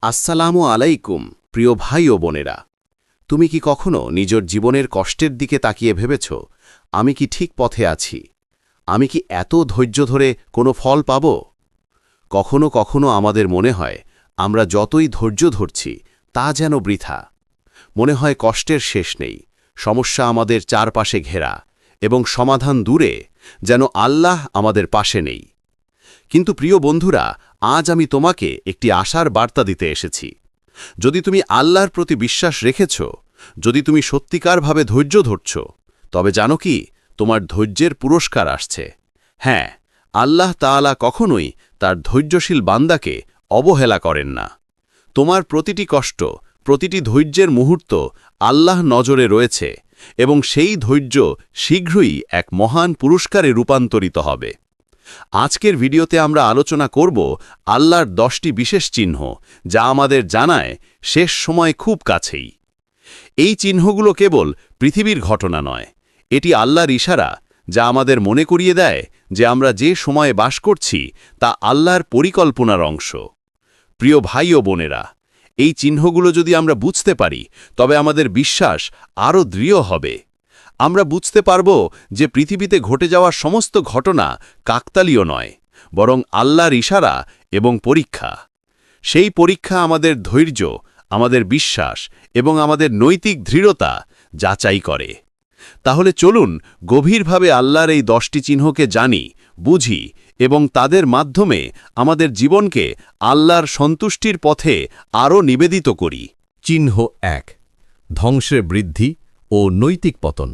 আসসালামু আলাইকুম প্রিয় ভাই ও বোনেরা। তুমি কি কখনো নিজের জীবনের কষ্টের দিকে তাকিয়ে ভেবেছ, আমি কি ঠিক পথে আছি? আমি কি এত ধৈর্য ধরে কোনো ফল পাব? কখনো কখনো আমাদের মনে হয় আমরা যতই ধৈর্য ধরছি তা যেন বৃথা। মনে হয় কষ্টের শেষ নেই, সমস্যা আমাদের চারপাশে ঘেরা এবং সমাধান দূরে, যেন আল্লাহ আমাদের পাশে নেই। কিন্তু প্রিয় বন্ধুরা, আজ আমি তোমাকে একটি আশার বার্তা দিতে এসেছি। যদি তুমি আল্লাহর প্রতি বিশ্বাস রেখেছ, যদি তুমি সত্যিকারভাবে ধৈর্য ধরছ, তবে জানো কি, তোমার ধৈর্যের পুরস্কার আসছে। হ্যাঁ, আল্লাহ তাআলা কখনোই তার ধৈর্যশীল বান্দাকে অবহেলা করেন না। তোমার প্রতিটি কষ্ট, প্রতিটি ধৈর্যের মুহূর্ত আল্লাহ নজরে রয়েছে এবং সেই ধৈর্য শীঘ্রই এক মহান পুরস্কারে রূপান্তরিত হবে। আজকের ভিডিওতে আমরা আলোচনা করব আল্লাহর 10টি বিশেষ চিহ্ন, যা আমাদের জানায় শেষ সময় খুব কাছেই। এই চিহ্নগুলো কেবল পৃথিবীর ঘটনা নয়, এটি আল্লাহর ইশারা, যা আমাদের মনে করিয়ে দেয় যে আমরা যে সময়ে বাস করছি তা আল্লাহর পরিকল্পনার অংশ। প্রিয় ভাই ও বোনেরা, এই চিহ্নগুলো যদি আমরা বুঝতে পারি, তবে আমাদের বিশ্বাস আরও দৃঢ় হবে। আমরা বুঝতে পারব যে পৃথিবীতে ঘটে যাওয়া সমস্ত ঘটনা কাকতালীয় নয়, বরং আল্লাহর ইশারা এবং পরীক্ষা। সেই পরীক্ষা আমাদের ধৈর্য, আমাদের বিশ্বাস এবং আমাদের নৈতিক দৃঢ়তা যাচাই করে। তাহলে চলুন গভীরভাবে আল্লাহর এই 10টি চিহ্নকে জানি, বুঝি এবং তাদের মাধ্যমে আমাদের জীবনকে আল্লাহর সন্তুষ্টির পথে আরও নিবেদিত করি। চিহ্ন 1, ধ্বংসের বৃদ্ধি ও নৈতিক পতন।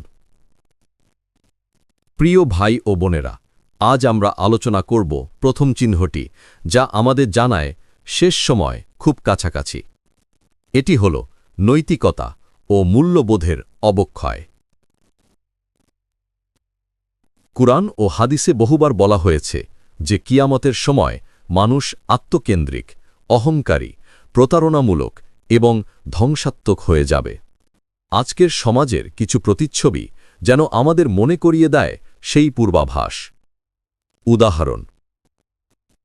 প্রিয় ভাই ও বোনেরা, আজ আমরা আলোচনা করব প্রথম চিহ্নটি, যা আমাদের জানায় শেষ সময় খুব কাছাকাছি। এটি হল নৈতিকতা ও মূল্যবোধের অবক্ষয়। কুরআন ও হাদিসে বহুবার বলা হয়েছে যে কিয়ামতের সময় মানুষ আত্মকেন্দ্রিক, অহংকারী, প্রতারণামূলক এবং ধ্বংসাত্মক হয়ে যাবে। আজকের সমাজের কিছু প্রতিচ্ছবি যেন আমাদের মনে করিয়ে দেয় সেই পূর্বাভাস। উদাহরণ: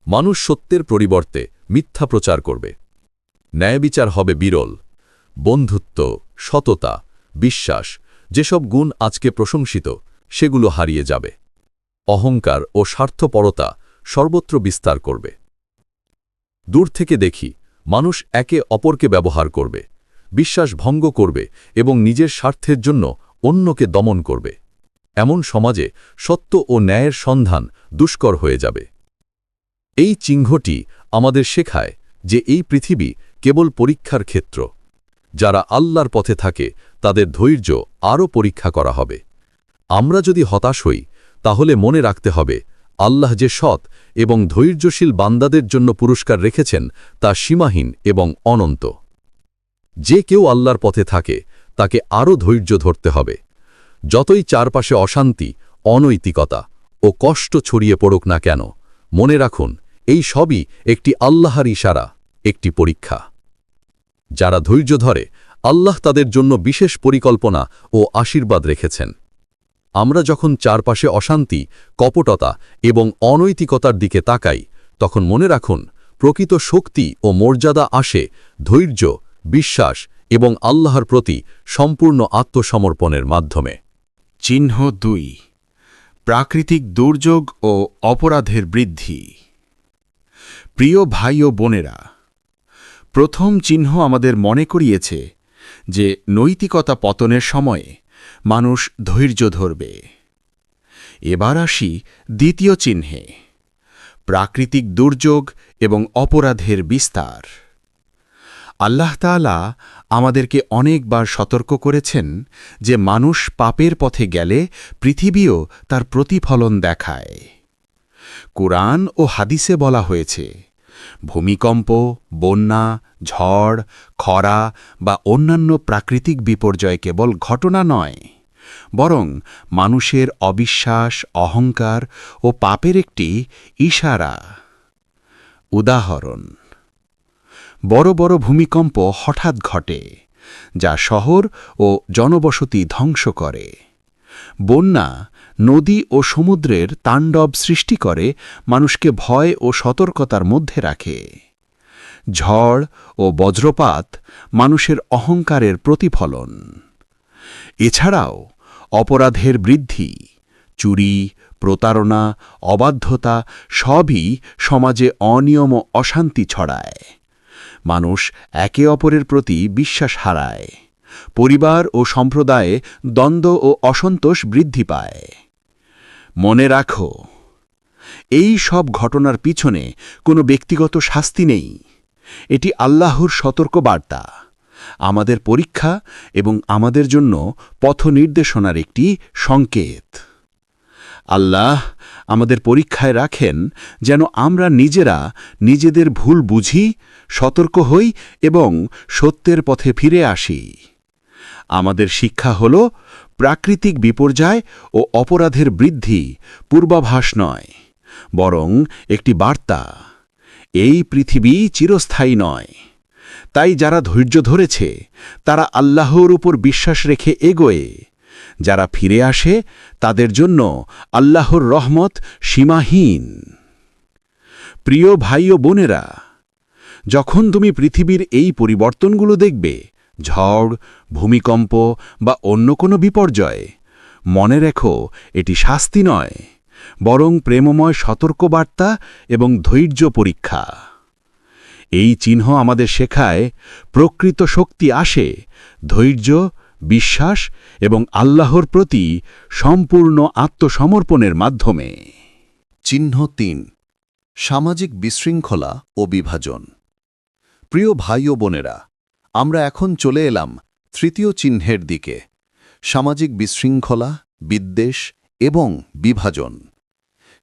মানুষ সত্যের পরিবর্তে মিথ্যা প্রচার করবে। ন্যায়বিচার হবে বিরল। বন্ধুত্ব, সততা, বিশ্বাস, যেসব গুণ আজকে প্রশংসিত, সেগুলো হারিয়ে যাবে। অহংকার ও স্বার্থপরতা সর্বত্র বিস্তার করবে। দূর থেকে দেখি, মানুষ একে অপরকে ব্যবহার করবে, বিশ্বাস ভঙ্গ করবে এবং নিজের স্বার্থের জন্য অন্যকে দমন করবে। এমন সমাজে সত্য ও ন্যায়ের সন্ধান দুষ্কর হয়ে যাবে। এই চিহ্নটি আমাদের শেখায় যে এই পৃথিবী কেবল পরীক্ষার ক্ষেত্র। যারা আল্লাহর পথে থাকে তাদের ধৈর্য আরও পরীক্ষা করা হবে। আমরা যদি হতাশ হই, তাহলে মনে রাখতে হবে আল্লাহ যে সৎ এবং ধৈর্যশীল বান্দাদের জন্য পুরস্কার রেখেছেন তা সীমাহীন এবং অনন্ত। যে কেউ আল্লাহর পথে থাকে তাকে আরও ধৈর্য ধরতে হবে। যতই চারপাশে অশান্তি, অনৈতিকতা ও কষ্ট ছড়িয়ে পড়ুক না কেন, মনে রাখুন এই সবই একটি আল্লাহর ইশারা, একটি পরীক্ষা। যারা ধৈর্য ধরে, আল্লাহ তাদের জন্য বিশেষ পরিকল্পনা ও আশীর্বাদ রেখেছেন। আমরা যখন চারপাশে অশান্তি, কপটতা এবং অনৈতিকতার দিকে তাকাই, তখন মনে রাখুন প্রকৃত শক্তি ও মর্যাদা আসে ধৈর্য, বিশ্বাস এবং আল্লাহর প্রতি সম্পূর্ণ আত্মসমর্পণের মাধ্যমে। চিহ্ন 2, প্রাকৃতিক দুর্যোগ ও অপরাধের বৃদ্ধি। প্রিয় ভাই ও বোনেরা, প্রথম চিহ্ন আমাদের মনে করিয়েছে যে নৈতিকতা পতনের সময়ে মানুষ ধৈর্য ধরবে। এবার আসি দ্বিতীয় চিহ্নে, প্রাকৃতিক দুর্যোগ এবং অপরাধের বিস্তার। আল্লাহ তাআলা আমাদেরকে অনেকবার সতর্ক করেছেন যে মানুষ পাপের পথে গেলে পৃথিবীও তার প্রতিফলন দেখায়। কুরআন ও হাদিসে বলা হয়েছে, ভূমিকম্প, বন্যা, ঝড়, খরা বা অন্যান্য প্রাকৃতিক বিপর্যয় কেবল ঘটনা নয়, বরং মানুষের অবিশ্বাস, অহংকার ও পাপের একটি ইশারা। উদাহরণ: বড় বড় ভূমিকম্প হঠাৎ ঘটে, যা শহর ও জনবসতি ধ্বংস করে। বন্যা নদী ও সমুদ্রের তাণ্ডব সৃষ্টি করে, মানুষকে ভয় ও সতর্কতার মধ্যে রাখে। ঝড় ও বজ্রপাত মানুষের অহংকারের প্রতিফলন। এছাড়াও অপরাধের বৃদ্ধি, চুরি, প্রতারণা, অবাধ্যতা সবই সমাজে অনিয়ম ও অশান্তি ছড়ায়। মানুষ একে অপরের প্রতি বিশ্বাস হারায়। পরিবার ও সম্প্রদায়ে দ্বন্দ্ব ও অসন্তোষ বৃদ্ধি পায়। মনে রাখো, এই সব ঘটনার পিছনে কোনো ব্যক্তিগত শাস্তি নেই। এটি আল্লাহর সতর্কবার্তা, আমাদের পরীক্ষা এবং আমাদের জন্য পথ নির্দেশনার একটি সংকেত। আল্লাহ আমাদের পরীক্ষায় রাখেন যেন আমরা নিজেরা নিজেদের ভুল বুঝি, সতর্ক হই এবং সত্যের পথে ফিরে আসি। আমাদের শিক্ষা হল, প্রাকৃতিক বিপর্যয় ও অপরাধের বৃদ্ধি পূর্বাভাস নয়, বরং একটি বার্তা। এই পৃথিবী চিরস্থায়ী নয়। তাই যারা ধৈর্য ধরেছে তারা আল্লাহর উপর বিশ্বাস রেখে এগোয়। যারা ফিরে আসে তাদের জন্য আল্লাহর রহমত সীমাহীন। প্রিয় ভাই ও বোনেরা, যখন তুমি পৃথিবীর এই পরিবর্তনগুলো দেখবে, ঝড়, ভূমিকম্প বা অন্য কোনো বিপর্যয়, মনে রেখো এটি শাস্তি নয়, বরং প্রেমময় সতর্কবার্তা এবং ধৈর্য পরীক্ষা। এই চিহ্ন আমাদের শেখায় প্রকৃত শক্তি আসে ধৈর্য, বিশ্বাস এবং আল্লাহর প্রতি সম্পূর্ণ আত্মসমর্পণের মাধ্যমে। চিহ্ন ৩, সামাজিক বিশৃঙ্খলা ও বিভাজন। প্রিয় ভাই ও বোনেরা, আমরা এখন চলে এলাম তৃতীয় চিহ্নের দিকে, সামাজিক বিশৃঙ্খলা, বিদ্বেষ এবং বিভাজন।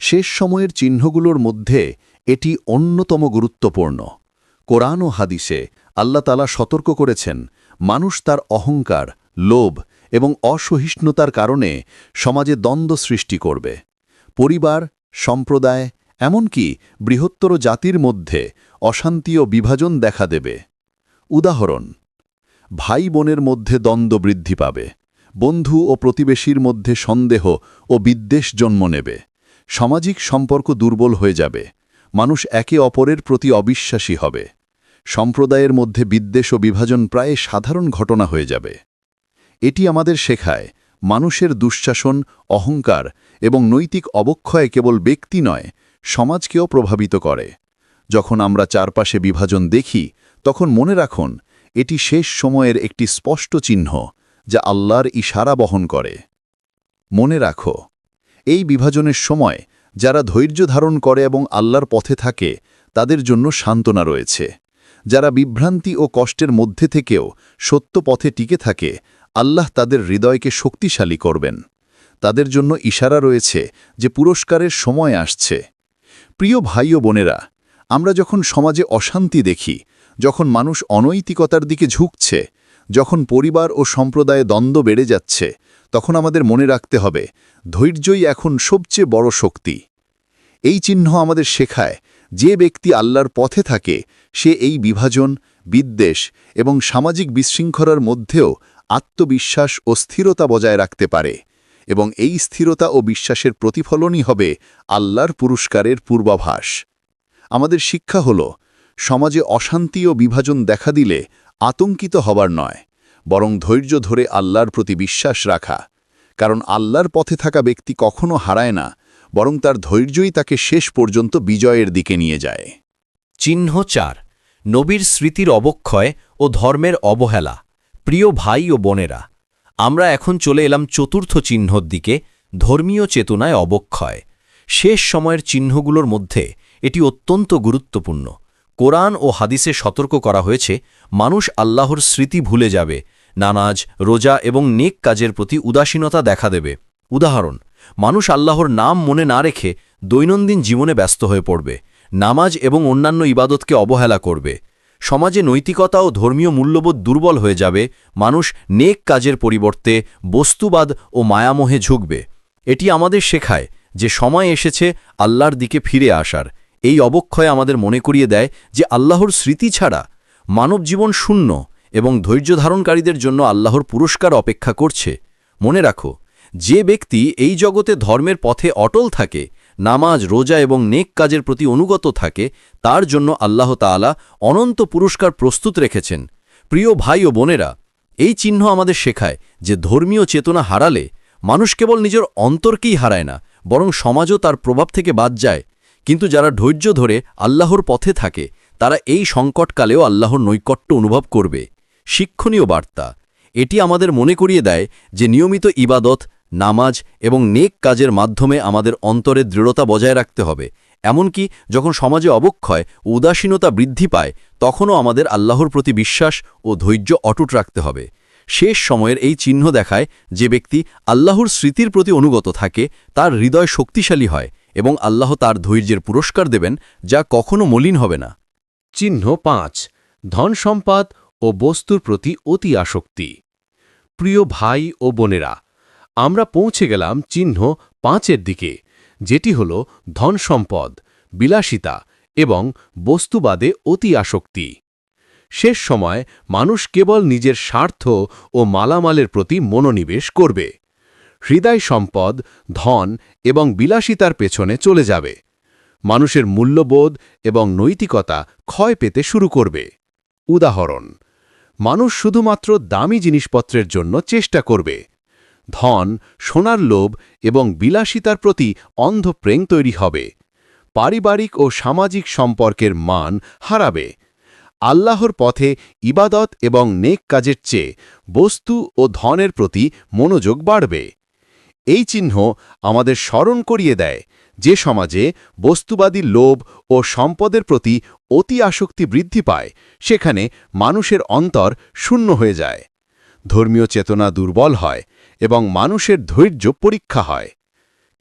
শেষ সময়ের চিহ্নগুলোর মধ্যে এটি অন্যতম গুরুত্বপূর্ণ। কোরআন ও হাদিসে আল্লাহ তাআলা সতর্ক করেছেন, মানুষ তার অহংকার, লোভ এবং অসহিষ্ণুতার কারণে সমাজে দ্বন্দ্ব সৃষ্টি করবে। পরিবার, সম্প্রদায়, এমনকি বৃহত্তর জাতির মধ্যে অশান্তি ও বিভাজন দেখা দেবে। উদাহরণ: ভাই বোনের মধ্যে দ্বন্দ্ব বৃদ্ধি পাবে, বন্ধু ও প্রতিবেশীর মধ্যে সন্দেহ ও বিদ্বেষ জন্ম নেবে, সামাজিক সম্পর্ক দুর্বল হয়ে যাবে, মানুষ একে অপরের প্রতি অবিশ্বাসী হবে, সম্প্রদায়ের মধ্যে বিদ্বেষ ও বিভাজন প্রায় সাধারণ ঘটনা হয়ে যাবে। এটি আমাদের শেখায়, মানুষের দুঃশাসন, অহংকার এবং নৈতিক অবক্ষয় কেবল ব্যক্তি নয়, সমাজকেও প্রভাবিত করে। যখন আমরা চারপাশে বিভাজন দেখি, তখন মনে রাখুন, এটি শেষ সময়ের একটি স্পষ্ট চিহ্ন যা আল্লাহর ইশারা বহন করে। মনে রাখো, এই বিভাজনের সময় যারা ধৈর্য ধারণ করে এবং আল্লাহর পথে থাকে, তাদের জন্য সান্ত্বনা রয়েছে। যারা বিভ্রান্তি ও কষ্টের মধ্যে থেকেও সত্য পথে টিকে থাকে, আল্লাহ তাদের হৃদয়কে শক্তিশালী করবেন। তাদের জন্য ইশারা রয়েছে যে পুরস্কারের সময় আসছে। প্রিয় ভাই ও বোনেরা, আমরা যখন সমাজে অশান্তি দেখি, যখন মানুষ অনৈতিকতার দিকে ঝুঁকছে, যখন পরিবার ও সম্প্রদায়ে দ্বন্দ্ব বেড়ে যাচ্ছে, তখন আমাদের মনে রাখতে হবে, ধৈর্যই এখন সবচেয়ে বড় শক্তি। এই চিহ্ন আমাদের শেখায়, যে ব্যক্তি আল্লাহর পথে থাকে সে এই বিভাজন, বিদ্বেষ এবং সামাজিক বিশৃঙ্খলার মধ্যেও আত্মবিশ্বাস ও স্থিরতা বজায় রাখতে পারে, এবং এই স্থিরতা ও বিশ্বাসের প্রতিফলনই হবে আল্লাহর পুরস্কারের পূর্বাভাস। আমাদের শিক্ষা হল, সমাজে অশান্তি ও বিভাজন দেখা দিলে আতঙ্কিত হবার নয়, বরং ধৈর্য ধরে আল্লাহর প্রতি বিশ্বাস রাখা। কারণ আল্লাহর পথে থাকা ব্যক্তি কখনো হারায় না, বরং তার ধৈর্যই তাকে শেষ পর্যন্ত বিজয়ের দিকে নিয়ে যায়। চিহ্ন ৪, নবীর স্মৃতির অবক্ষয় ও ধর্মের অবহেলা। প্রিয় ভাই ও বোনেরা, আমরা এখন চলে এলাম চতুর্থ চিহ্নর দিকে, ধর্মীয় চেতনায় অবক্ষয়। শেষ সময়ের চিহ্নগুলোর মধ্যে এটি অত্যন্ত গুরুত্বপূর্ণ। কোরআন ও হাদিসে সতর্ক করা হয়েছে, মানুষ আল্লাহর স্মৃতি ভুলে যাবে, নামাজ, রোজা এবং নেক কাজের প্রতি উদাসীনতা দেখা দেবে। উদাহরণ: মানুষ আল্লাহর নাম মনে না রেখে দৈনন্দিন জীবনে ব্যস্ত হয়ে পড়বে, নামাজ এবং অন্যান্য ইবাদতকে অবহেলা করবে। সমাজে নৈতিকতা ও ধর্মীয় মূল্যবোধ দুর্বল হয়ে যাবে, মানুষ নেক কাজের পরিবর্তে বস্তুবাদ ও মায়ামোহে ঝুঁকবে। এটি আমাদের শেখায় যে সময় এসেছে আল্লাহর দিকে ফিরে আসার। এই অবক্ষয় আমাদের মনে করিয়ে দেয় যে আল্লাহর স্মৃতি ছাড়া মানব জীবন শূন্য এবং ধৈর্য ধারণকারীদের জন্য আল্লাহর পুরস্কার অপেক্ষা করছে। মনে রাখো, যে ব্যক্তি এই জগতে ধর্মের পথে অটল থাকে নামাজ রোজা এবং নেক কাজের প্রতি অনুগত থাকে তার জন্য আল্লাহ তাআলা অনন্ত পুরস্কার প্রস্তুত রেখেছেন। প্রিয় ভাই ও বোনেরা, এই চিহ্ন আমাদের শেখায় যে ধর্মীয় চেতনা হারালে মানুষ কেবল নিজের অন্তরকেই হারায় না, বরং সমাজও তার প্রভাব থেকে বাদ যায়। কিন্তু যারা ধৈর্য ধরে আল্লাহর পথে থাকে তারা এই সংকটকালেও আল্লাহর নৈকট্য অনুভব করবে। শিক্ষণীয় বার্তা এটি আমাদের মনে করিয়ে দেয় যে নিয়মিত ইবাদত, নামাজ এবং নেক কাজের মাধ্যমে আমাদের অন্তরে দৃঢ়তা বজায় রাখতে হবে। এমনকি যখন সমাজে অবক্ষয় ও উদাসীনতা বৃদ্ধি পায় তখনও আমাদের আল্লাহর প্রতি বিশ্বাস ও ধৈর্য অটুট রাখতে হবে। শেষ সময়ের এই চিহ্ন দেখায় যে ব্যক্তি আল্লাহর স্মৃতির প্রতি অনুগত থাকে তার হৃদয় শক্তিশালী হয় এবং আল্লাহ তার ধৈর্যের পুরস্কার দেবেন যা কখনো মলিন হবে না। চিহ্ন ৫ ধন সম্পদ ও বস্তুর প্রতি অতি আসক্তি। প্রিয় ভাই ও বোনেরা, আমরা পৌঁছে গেলাম চিহ্ন ৫-এর দিকে, যেটি হল ধন সম্পদ, বিলাসিতা এবং বস্তুবাদে অতি আসক্তি। শেষ সময় মানুষ কেবল নিজের স্বার্থ ও মালামালের প্রতি মনোনিবেশ করবে। হৃদয় সম্পদ, ধন এবং বিলাসিতার পেছনে চলে যাবে। মানুষের মূল্যবোধ এবং নৈতিকতা ক্ষয় পেতে শুরু করবে। উদাহরণ: মানুষ শুধুমাত্র দামি জিনিসপত্রের জন্য চেষ্টা করবে। ধন, সোনার লোভ এবং বিলাসিতার প্রতি অন্ধ প্রেম তৈরি হবে। পারিবারিক ও সামাজিক সম্পর্কের মান হারাবে। আল্লাহর পথে ইবাদত এবং নেক কাজের চেয়ে বস্তু ও ধনের প্রতি মনোযোগ বাড়বে। এই চিহ্ন আমাদের স্মরণ করিয়ে দেয় যে সমাজে বস্তুবাদী লোভ ও সম্পদের প্রতি অতি আসক্তি বৃদ্ধি পায় সেখানে মানুষের অন্তর শূন্য হয়ে যায়, ধর্মীয় চেতনা দুর্বল হয় এবং মানুষের ধৈর্য পরীক্ষা হয়।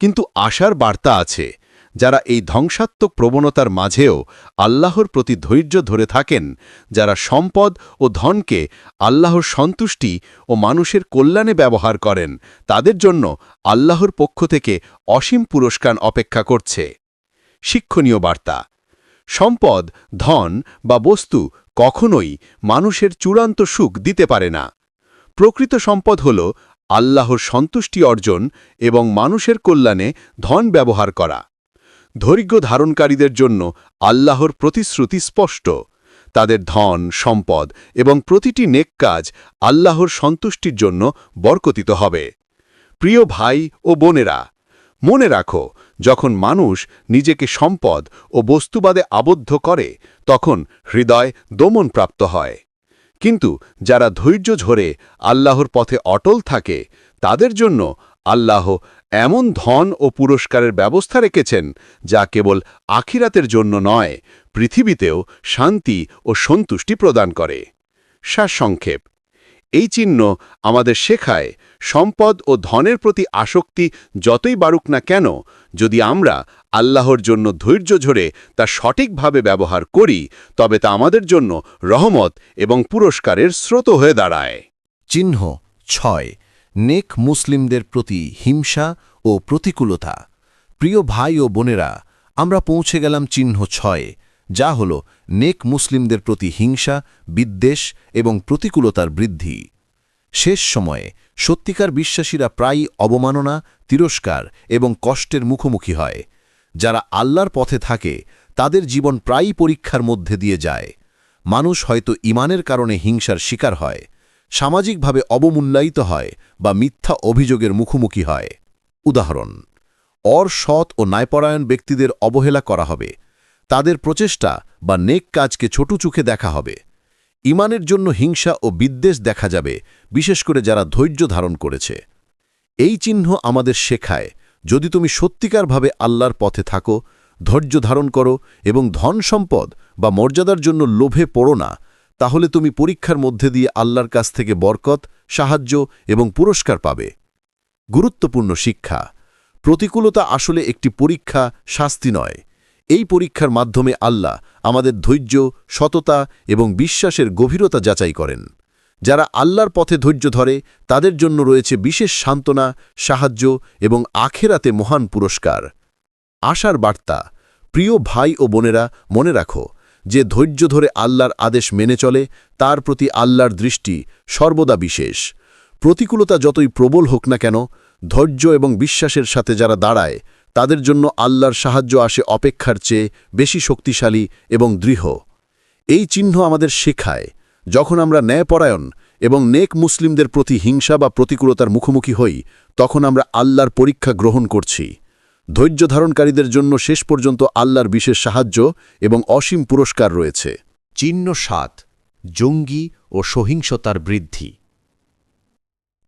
কিন্তু আশার বার্তা আছে, যারা এই ধ্বংসাত্মক প্রবণতার মাঝেও আল্লাহর প্রতি ধৈর্য ধরে থাকেন, যারা সম্পদ ও ধনকে আল্লাহর সন্তুষ্টি ও মানুষের কল্যাণে ব্যবহার করেন, তাদের জন্য আল্লাহর পক্ষ থেকে অসীম পুরস্কার অপেক্ষা করছে। শিক্ষণীয় বার্তা: সম্পদ, ধন বা বস্তু কখনোই মানুষের চূড়ান্ত সুখ দিতে পারে না। প্রকৃত সম্পদ হল আল্লাহর সন্তুষ্টি অর্জন এবং মানুষের কল্যাণে ধন ব্যবহার করা। ধৈর্য ধারণকারীদের জন্য আল্লাহর প্রতিশ্রুতি স্পষ্ট, তাদের ধন, সম্পদ এবং প্রতিটি নেক কাজ আল্লাহর সন্তুষ্টির জন্য বরকতিত হবে। প্রিয় ভাই ও বোনেরা, মনে রাখো, যখন মানুষ নিজেকে সম্পদ ও বস্তুবাদে আবদ্ধ করে তখন হৃদয় দমনপ্রাপ্ত হয়। কিন্তু যারা ধৈর্য ধরে আল্লাহর পথে অটল থাকে তাদের জন্য আল্লাহ এমন ধন ও পুরস্কারের ব্যবস্থা রেখেছেন যা কেবল আখিরাতের জন্য নয়, পৃথিবীতেও শান্তি ও সন্তুষ্টি প্রদান করে। সারসংক্ষেপ: এই চিহ্ন আমাদের শেখায়, সম্পদ ও ধনের প্রতি আসক্তি যতই বাড়ুক না কেন, যদি আমরা আল্লাহর জন্য ধৈর্য ধরে তা সঠিকভাবে ব্যবহার করি তবে তা আমাদের জন্য রহমত এবং পুরস্কারের স্রোত হয়ে দাঁড়ায়। চিহ্ন ৬ নেক মুসলিমদের প্রতি হিংসা ও প্রতিকূলতা। প্রিয় ভাই ও বোনেরা, আমরা পৌঁছে গেলাম চিহ্ন ৬, যা হল নেক মুসলিমদের প্রতি হিংসা, বিদ্বেষ এবং প্রতিকূলতার বৃদ্ধি। শেষ সময়ে সত্যিকার বিশ্বাসীরা প্রায়ই অবমাননা, তিরস্কার এবং কষ্টের মুখোমুখি হয়। যারা আল্লাহর পথে থাকে তাদের জীবন প্রায়ই পরীক্ষার মধ্যে দিয়ে যায়। মানুষ হয়তো ঈমানের কারণে হিংসার শিকার হয়, সামাজিকভাবে অবমূল্যায়িত হয় বা মিথ্যা অভিযোগের মুখোমুখি হয়। উদাহরণ: অসৎ ও ন্যায়পরায়ণ ব্যক্তিদের অবহেলা করা হবে, তাদের প্রচেষ্টা বা নেক কাজকে ছোট চোখে দেখা হবে। ঈমানের জন্য হিংসা ও বিদ্বেষ দেখা যাবে, বিশেষ করে যারা ধৈর্য ধারণ করেছে। এই চিহ্ন আমাদের শেখায়, যদি তুমি সত্যিকারভাবে আল্লাহর পথে থাকো, ধৈর্য ধারণ করো এবং ধন সম্পদ বা মর্যাদার জন্য লোভে পড়ো না, তাহলে তুমি পরীক্ষার মধ্যে দিয়ে আল্লাহর কাছ থেকে বরকত, সাহায্য এবং পুরস্কার পাবে। গুরুত্বপূর্ণ শিক্ষা: প্রতিকূলতা আসলে একটি পরীক্ষা, শাস্তি নয়। এই পরীক্ষার মাধ্যমে আল্লাহ আমাদের ধৈর্য, সততা এবং বিশ্বাসের গভীরতা যাচাই করেন। যারা আল্লাহর পথে ধৈর্য ধরে তাদের জন্য রয়েছে বিশেষ সান্ত্বনা, সাহায্য এবং আখেরাতে মহান পুরস্কার। আশার বার্তা: প্রিয় ভাই ও বোনেরা, মনে রাখো, যে ধৈর্য ধরে আল্লাহর আদেশ মেনে চলে তার প্রতি আল্লাহর দৃষ্টি সর্বদা বিশেষ। প্রতিকূলতা যতই প্রবল হোক না কেন, ধৈর্য এবং বিশ্বাসের সাথে যারা দাঁড়ায় তাদের জন্য আল্লাহর সাহায্য আসে অপেক্ষার চেয়ে বেশি শক্তিশালী এবং দৃঢ়। এই চিহ্ন আমাদের শেখায়, যখন আমরা ন্যায়পরায়ণ এবং নেক মুসলিমদের প্রতি হিংসা বা প্রতিকূলতার মুখোমুখি হই, তখন আমরা আল্লাহর পরীক্ষা গ্রহণ করছি। ধৈর্য ধারণকারীদের জন্য শেষ পর্যন্ত আল্লাহর বিশেষ সাহায্য এবং অসীম পুরস্কার রয়েছে। চিহ্ন ৭, জঙ্গি ও সহিংসতার বৃদ্ধি।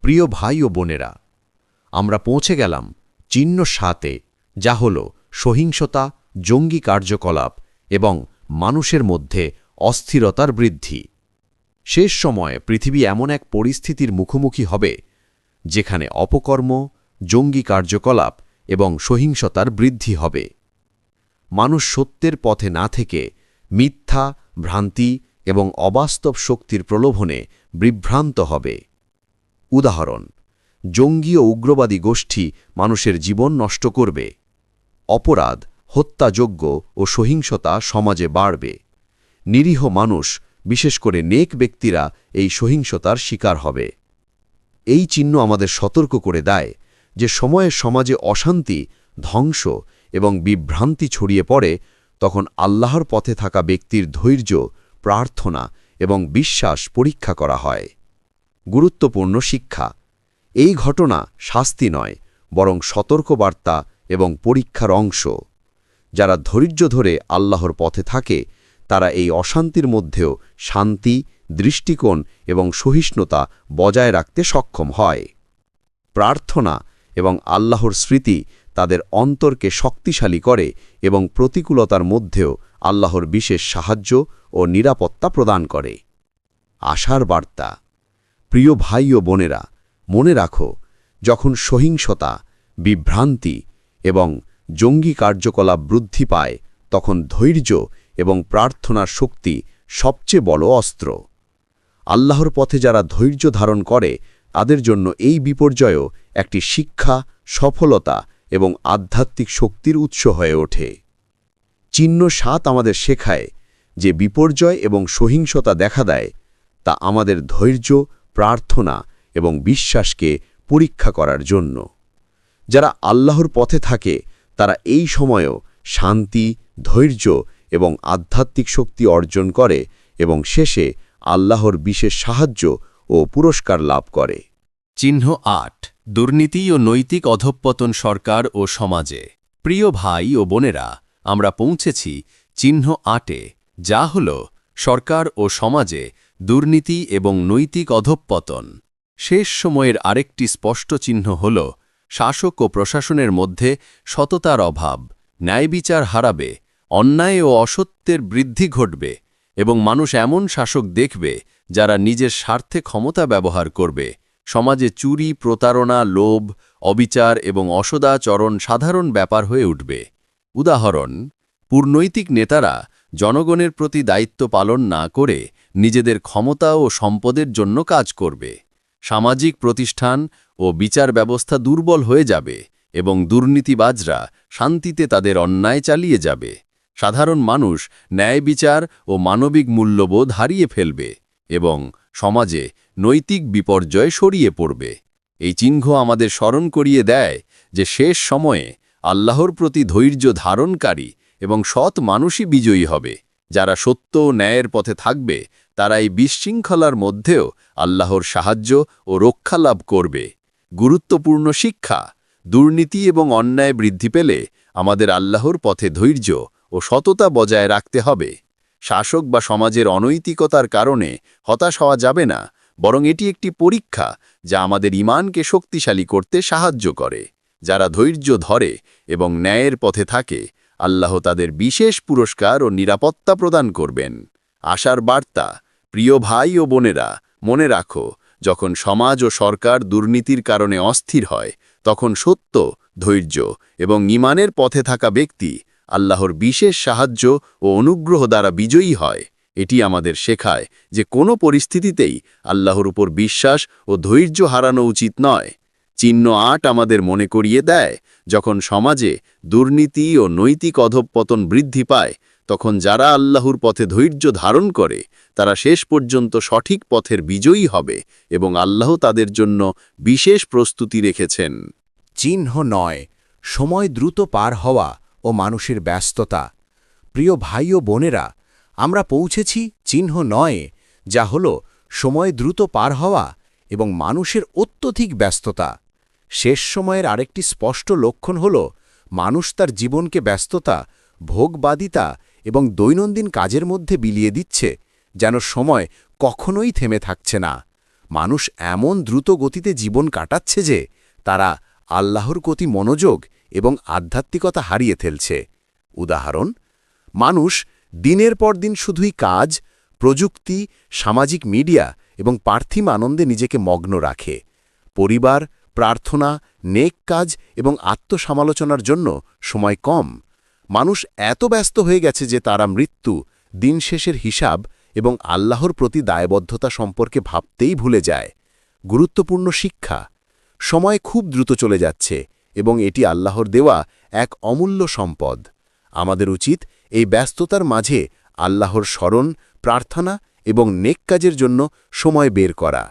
প্রিয় ভাই ও বোনেরা, আমরা পৌঁছে গেলাম চিহ্ন ৭-এ, যা হল সহিংসতা, জঙ্গি কার্যকলাপ এবং মানুষের মধ্যে অস্থিরতার বৃদ্ধি। শেষ সময়ে পৃথিবী এমন এক পরিস্থিতির মুখোমুখি হবে যেখানে অপকর্ম, জঙ্গি কার্যকলাপ এবং সহিংসতার বৃদ্ধি হবে। মানুষ সত্যের পথে না থেকে মিথ্যা, ভ্রান্তি এবং অবাস্তব শক্তির প্রলোভনে বিভ্রান্ত হবে। উদাহরণ: জঙ্গি ও উগ্রবাদী গোষ্ঠী মানুষের জীবন নষ্ট করবে। অপরাধ, হত্যাযজ্ঞ ও সহিংসতা সমাজে বাড়বে। নিরীহ মানুষ, বিশেষ করে নেক ব্যক্তিরা এই সহিংসতার শিকার হবে। এই চিহ্ন আমাদের সতর্ক করে দেয় যে সময়ে সমাজে অশান্তি, ধ্বংস এবং বিভ্রান্তি ছড়িয়ে পড়ে, তখন আল্লাহর পথে থাকা ব্যক্তির ধৈর্য, প্রার্থনা এবং বিশ্বাস পরীক্ষা করা হয়। গুরুত্বপূর্ণ শিক্ষা: এই ঘটনা শাস্তি নয়, বরং সতর্কবার্তা এবং পরীক্ষার অংশ। যারা ধৈর্য ধরে আল্লাহর পথে থাকে, তারা এই অশান্তির মধ্যেও শান্তি, দৃষ্টিকোণ এবং সহিষ্ণুতা বজায় রাখতে সক্ষম হয়। প্রার্থনা এবং আল্লাহর স্মৃতি তাদের অন্তরকে শক্তিশালী করে এবং প্রতিকূলতার মধ্যেও আল্লাহর বিশেষ সাহায্য ও নিরাপত্তা প্রদান করে। আশার বার্তা: প্রিয় ভাই ও বোনেরা, মনে রাখো, যখন সহিংসতা, বিভ্রান্তি এবং জঙ্গি কার্যকলাপ বৃদ্ধি পায়, তখন ধৈর্য এবং প্রার্থনার শক্তি সবচেয়ে বড় অস্ত্র। আল্লাহর পথে যারা ধৈর্য ধারণ করে, তাদের জন্য এই বিপর্যয়ও একটি শিক্ষা, সফলতা এবং আধ্যাত্মিক শক্তির উৎস হয়ে ওঠে। চিহ্ন ৭ আমাদের শেখায় যে বিপর্যয় এবং সহিংসতা দেখা দেয়, তা আমাদের ধৈর্য, প্রার্থনা এবং বিশ্বাসকে পরীক্ষা করার জন্য। যারা আল্লাহর পথে থাকে, তারা এই সময়েও শান্তি, ধৈর্য এবং আধ্যাত্মিক শক্তি অর্জন করে এবং শেষে আল্লাহর বিশেষ সাহায্য ও পুরস্কার লাভ করে। চিহ্ন ৮, দুর্নীতি ও নৈতিক অধঃপতন সরকার ও সমাজে। প্রিয় ভাই ও বোনেরা, আমরা পৌঁছেছি চিহ্ন ৮-এ, যা হল সরকার ও সমাজে দুর্নীতি এবং নৈতিক অধঃপতন। শেষ সময়ের আরেকটি স্পষ্ট চিহ্ন হল শাসক ও প্রশাসনের মধ্যে সততার অভাব, ন্যায়বিচার হারাবে, অন্যায় ও অসত্যের বৃদ্ধি ঘটবে এবং মানুষ এমন শাসক দেখবে যারা নিজের স্বার্থে ক্ষমতা ব্যবহার করবে। সমাজে চুরি, প্রতারণা, লোভ, অবিচার এবং অসদাচরণ সাধারণ ব্যাপার হয়ে উঠবে। উদাহরণ: পূর্ণৈতিক নেতারা জনগণের প্রতি দায়িত্ব পালন না করে নিজেদের ক্ষমতা ও সম্পদের জন্য কাজ করবে। সামাজিক প্রতিষ্ঠান ও বিচার ব্যবস্থা দুর্বল হয়ে যাবে এবং দুর্নীতিবাজরা শান্তিতে তাদের অন্যায় চালিয়ে যাবে। সাধারণ মানুষ ন্যায় বিচার ও মানবিক মূল্যবোধ হারিয়ে ফেলবে এবং সমাজে নৈতিক বিপর্যয় ছড়িয়ে পড়বে। এই চিহ্ন আমাদের স্মরণ করিয়ে দেয় যে শেষ সময়ে আল্লাহর প্রতি ধৈর্য ধারণকারী এবং সৎ মানুষই বিজয়ী হবে। যারা সত্য ও ন্যায়ের পথে থাকবে, তারা এই বিশৃঙ্খলার মধ্যেও আল্লাহর সাহায্য ও রক্ষা লাভ করবে। গুরুত্বপূর্ণ শিক্ষা: দুর্নীতি এবং অন্যায় বৃদ্ধি পেলে আমাদের আল্লাহর পথে ধৈর্য ও সততা বজায় রাখতে হবে। শাসক বা সমাজের অনৈতিকতার কারণে হতাশ হওয়া যাবে না, বরং এটি একটি পরীক্ষা যা আমাদের ঈমানকে শক্তিশালী করতে সাহায্য করে। যারা ধৈর্য ধরে এবং ন্যায়ের পথে থাকে, আল্লাহ তাদের বিশেষ পুরস্কার ও নিরাপত্তা প্রদান করবেন। আশার বার্তা: প্রিয় ভাই ও বোনেরা, মনে রাখো, যখন সমাজ ও সরকার দুর্নীতির কারণে অস্থির হয়, তখন সত্য, ধৈর্য এবং ঈমানের পথে থাকা ব্যক্তি আল্লাহর বিশেষ সাহায্য ও অনুগ্রহ দ্বারা বিজয়ী হয়। এটি আমাদের শেখায় যে কোনো পরিস্থিতিতেই আল্লাহর উপর বিশ্বাস ও ধৈর্য হারানো উচিত নয়। চিহ্ন ৮ আমাদের মনে করিয়ে দেয়, যখন সমাজে দুর্নীতি ও নৈতিক অধঃপতন বৃদ্ধি পায়, তখন যারা আল্লাহর পথে ধৈর্য ধারণ করে, তারা শেষ পর্যন্ত সঠিক পথের বিজয়ী হবে এবং আল্লাহ তাদের জন্য বিশেষ প্রস্তুতি রেখেছেন। চিহ্ন ৯, সময় দ্রুত পার হওয়া ও মানুষের ব্যস্ততা। প্রিয় ভাই ও বোনেরা, আমরা পৌঁছেছি চিহ্ন নয়, যা হল সময় দ্রুত পার হওয়া এবং মানুষের অত্যধিক ব্যস্ততা। শেষ সময়ের আরেকটি স্পষ্ট লক্ষণ হল মানুষ তার জীবনকে ব্যস্ততা, ভোগবাদিতা এবং দৈনন্দিন কাজের মধ্যে বিলিয়ে দিচ্ছে, যেন সময় কখনোই থেমে থাকছে না। মানুষ এমন দ্রুত গতিতে জীবন কাটাচ্ছে যে তারা আল্লাহর প্রতি মনোযোগ এবং আধ্যাত্মিকতা হারিয়ে ফেলছে। উদাহরণ: মানুষ দিনের পর দিন শুধুই কাজ, প্রযুক্তি, সামাজিক মিডিয়া এবং পার্থিব আনন্দে নিজেকে মগ্ন রাখে। পরিবার, প্রার্থনা, নেক কাজ এবং আত্মসমালোচনার জন্য সময় কম। মানুষ এত ব্যস্ত হয়ে গেছে যে তারা মৃত্যু, দিন শেষের হিসাব এবং আল্লাহর প্রতি দায়বদ্ধতা সম্পর্কে ভাবতেই ভুলে যায়। গুরুত্বপূর্ণ শিক্ষা: সময় খুব দ্রুত চলে যাচ্ছে এবং এটি আল্লাহর দেওয়া এক অমূল্য সম্পদ। আমাদের উচিত এই ব্যস্ততার মাঝে আল্লাহর স্মরণ, প্রার্থনা এবং নেক কাজের জন্য সময় বের করা।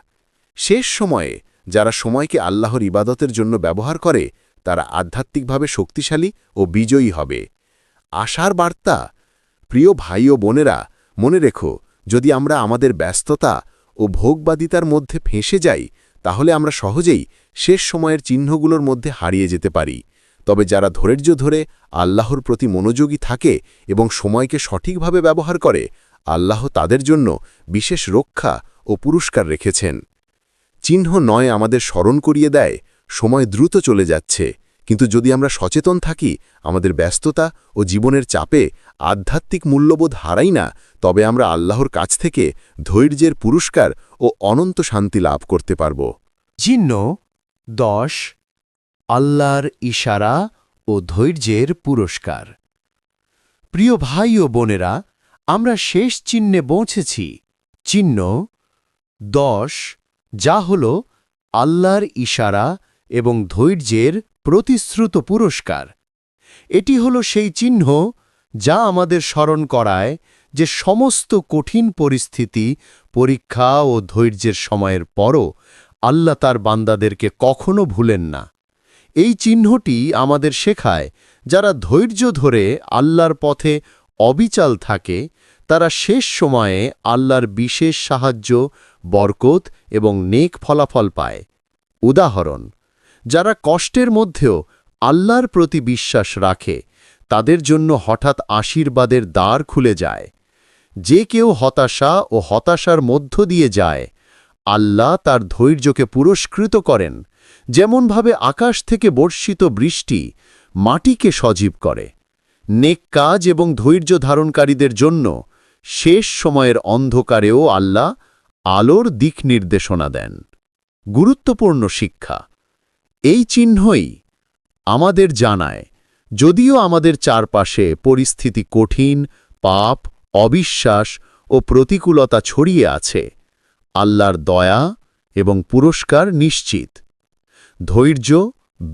শেষ সময়ে যারা সময়কে আল্লাহর ইবাদতের জন্য ব্যবহার করে তারা আধ্যাত্মিকভাবে শক্তিশালী ও বিজয়ী হবে। আশার বার্তা: প্রিয় ভাই ও বোনেরা, মনে রেখো, যদি আমরা আমাদের ব্যস্ততা ও ভোগবাদিতার মধ্যে ফেঁসে যাই তাহলে আমরা সহজেই শেষ সময়ের চিহ্নগুলোর মধ্যে হারিয়ে যেতে পারি। তবে যারা ধৈর্য ধরে আল্লাহর প্রতি মনোযোগী থাকে এবং সময়কে সঠিকভাবে ব্যবহার করে, আল্লাহ তাদের জন্য বিশেষ রক্ষা ও পুরস্কার রেখেছেন। চিহ্ন নয় আমাদের স্মরণ করিয়ে দেয় সময় দ্রুত চলে যাচ্ছে, কিন্তু যদি আমরা সচেতন থাকি, আমাদের ব্যস্ততা ও জীবনের চাপে আধ্যাত্মিক মূল্যবোধ হারাই না, তবে আমরা আল্লাহর কাছ থেকে ধৈর্যের পুরস্কার ও অনন্ত শান্তি লাভ করতে পারব। চিহ্ন 10: আল্লাহর ইশারা ও ধৈর্যের পুরস্কার। প্রিয় ভাই ও বোনেরা, আমরা শেষ চিহ্নে পৌঁছেছি। চিহ্ন 10, যা হল আল্লাহর ইশারা এবং ধৈর্যের প্রতিশ্রুত পুরস্কার। এটি হল সেই চিহ্ন যা আমাদের স্মরণ করায় যে সমস্ত কঠিন পরিস্থিতি, পরীক্ষা ও ধৈর্যের সময়ের পরও আল্লাহ তার বান্দাদেরকে কখনো ভুলেন না। এই চিহ্নটি আমাদের শেখায় যারা ধৈর্য ধরে আল্লাহর পথে অবিচল থাকে তারা শেষ সময়ে আল্লাহর বিশেষ সাহায্য, বরকত এবং নেক ফলাফল পায়। উদাহরণ: যারা কষ্টের মধ্যেও আল্লাহর প্রতি বিশ্বাস রাখে তাদের জন্য হঠাৎ আশীর্বাদের দ্বার খুলে যায়। যে কেউ হতাশা ও হতাশার মধ্য দিয়ে যায়, আল্লাহ তার ধৈর্যকে পুরস্কৃত করেন, যেমনভাবে আকাশ থেকে বর্ষিত বৃষ্টি মাটিকে সজীব করে। নেক কাজ এবং ধৈর্য ধারণকারীদের জন্য শেষ সময়ের অন্ধকারেও আল্লাহ আলোর দিক নির্দেশনা দেন। গুরুত্বপূর্ণ শিক্ষা: এই চিহ্নই আমাদের জানায়, যদিও আমাদের চারপাশে পরিস্থিতি কঠিন, পাপ, অবিশ্বাস ও প্রতিকূলতা ছড়িয়ে আছে, আল্লাহর দয়া এবং পুরস্কার নিশ্চিত। ধৈর্য,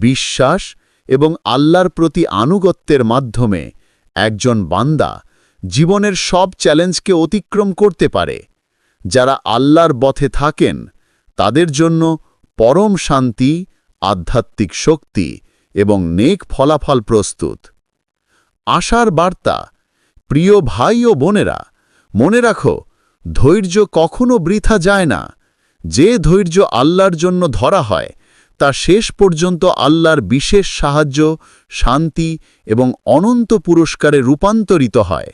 বিশ্বাস এবং আল্লাহর প্রতি আনুগত্যের মাধ্যমে একজন বান্দা জীবনের সব চ্যালেঞ্জকে অতিক্রম করতে পারে। যারা আল্লাহর পথে থাকেন তাদের জন্য পরম শান্তি, আধ্যাত্মিক শক্তি এবং নেক ফলাফল প্রস্তুত। আশার বার্তা: প্রিয় ভাই ও বোনেরা, মনে রাখো, ধৈর্য কখনো বৃথা যায় না। যে ধৈর্য আল্লাহর জন্য ধরা হয় তা শেষ পর্যন্ত আল্লাহর বিশেষ সাহায্য, শান্তি এবং অনন্ত পুরস্কারে রূপান্তরিত হয়।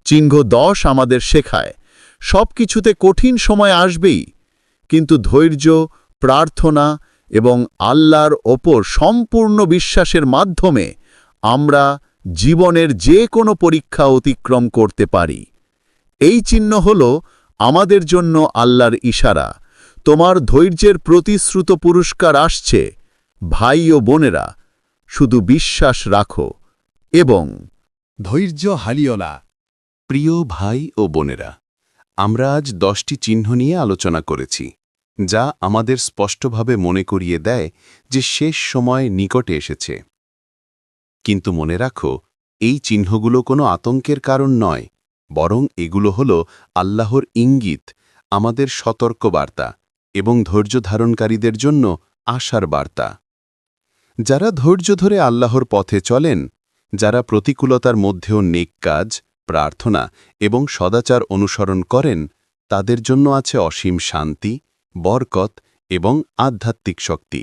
চিহ্ন 10 আমাদের শেখায়, সবকিছুতে কঠিন সময় আসবেই, কিন্তু ধৈর্য, প্রার্থনা এবং আল্লাহর ওপর সম্পূর্ণ বিশ্বাসের মাধ্যমে আমরা জীবনের যে কোনো পরীক্ষা অতিক্রম করতে পারি। এই চিহ্ন হল আমাদের জন্য আল্লাহর ইশারা, তোমার ধৈর্যের প্রতিশ্রুত পুরস্কার আসছে। ভাই ও বোনেরা, শুধু বিশ্বাস রাখো এবং ধৈর্য হারিও না। প্রিয় ভাই ও বোনেরা, আমরা আজ 10টি চিহ্ন নিয়ে আলোচনা করেছি, যা আমাদের স্পষ্টভাবে মনে করিয়ে দেয় যে শেষ সময় নিকটে এসেছে। কিন্তু মনে রাখো, এই চিহ্নগুলো কোনো আতঙ্কের কারণ নয়, বরং এগুলো হল আল্লাহর ইঙ্গিত, আমাদের সতর্ক বার্তা এবং ধৈর্য ধারণকারীদের জন্য আশার বার্তা। যারা ধৈর্য ধরে আল্লাহর পথে চলেন, যারা প্রতিকূলতার মধ্যেও নেক কাজ, প্রার্থনা এবং সদাচার অনুসরণ করেন, তাদের জন্য আছে অসীম শান্তি, বরকত এবং আধ্যাত্মিক শক্তি।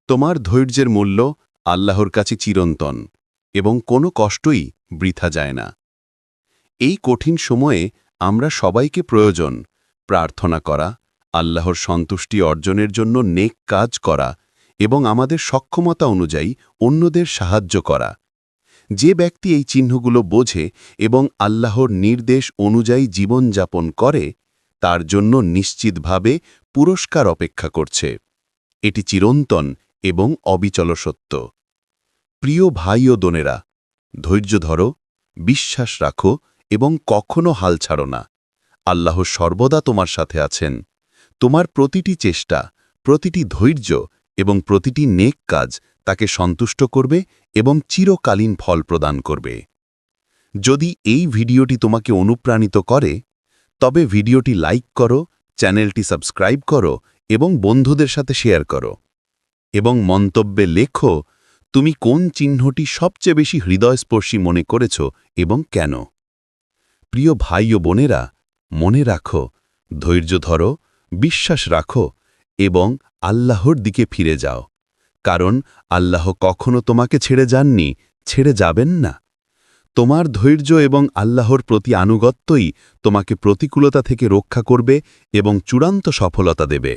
তোমার ধৈর্যের মূল্য আল্লাহর কাছে চিরন্তন এবং কোনো কষ্টই বৃথা যায় না। এই কঠিন সময়ে আমরা সবাইকে প্রয়োজন প্রার্থনা করা, আল্লাহর সন্তুষ্টি অর্জনের জন্য নেক কাজ করা এবং আমাদের সক্ষমতা অনুযায়ী অন্যদের সাহায্য করা। যে ব্যক্তি এই চিহ্নগুলো বোঝে এবং আল্লাহর নির্দেশ অনুযায়ী জীবনযাপন করে, তার জন্য নিশ্চিতভাবে পুরস্কার অপেক্ষা করছে। এটি চিরন্তন এবং অবিচল সত্য। প্রিয় ভাই ও বোনেরা, ধৈর্য ধরো, বিশ্বাস রাখো এবং কখনো হাল ছাড়ো না। আল্লাহ সর্বদা তোমার সাথে আছেন। তোমার প্রতিটি চেষ্টা, প্রতিটি ধৈর্য এবং প্রতিটি নেক কাজ তাকে সন্তুষ্ট করবে এবং চিরকালীন ফল প্রদান করবে। যদি এই ভিডিওটি তোমাকে অনুপ্রাণিত করে, তবে ভিডিওটি লাইক করো, চ্যানেলটি সাবস্ক্রাইব করো এবং বন্ধুদের সাথে শেয়ার করো। এবং মন্তব্যে লেখো তুমি কোন চিহ্নটি সবচেয়ে বেশি হৃদয়স্পর্শী মনে করেছ এবং কেন। প্রিয় ভাই ও বোনেরা, মনে রাখো, ধৈর্য ধরো, বিশ্বাস রাখো এবং আল্লাহর দিকে ফিরে যাও, কারণ আল্লাহ কখনো তোমাকে ছেড়ে যাননি, ছেড়ে যাবেন না। তোমার ধৈর্য এবং আল্লাহর প্রতি আনুগত্যই তোমাকে প্রতিকূলতা থেকে রক্ষা করবে এবং চূড়ান্ত সফলতা দেবে।